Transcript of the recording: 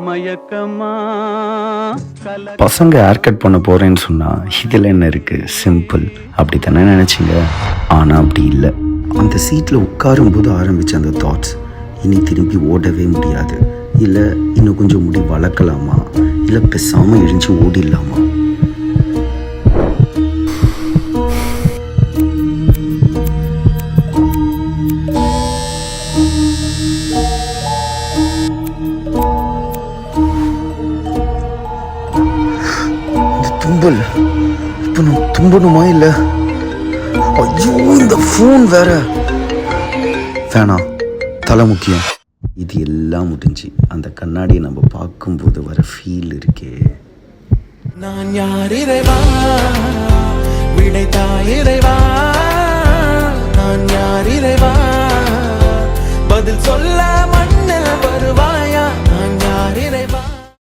மயக்கமா பசங்க hair cut பண்ண போகிறேன்னு சொன்னால் இதில் என்ன இருக்குது, சிம்பிள் அப்படி தானே நினச்சிங்க. ஆனால் அப்படி இல்லை. அந்த சீட்டில் உட்காரும்போது ஆரம்பித்த அந்த தாட்ஸ், இனி திரும்பி ஓடவே முடியாது, இல்லை இன்னும் கொஞ்சம் முடி வளர்க்கலாமா, இல்லை பேசாமல் இழிஞ்சு ஓடிடலாமா. தும்பல் இப்போ நான் தும்பணுமா இல்லை? ஐயோ, இந்த ஃபோன் வேற வேணாம், தலை முக்கியம். இது எல்லாம் முடிஞ்சு அந்த கண்ணாடியை நம்ம பார்க்கும்போது வர ஃபீல் இருக்கே. நான் யார் இறைவா, விடைத்தா இறைவா, நான் யார் இறைவா, பதில் சொல்ல மண்ணில் வருவாயா.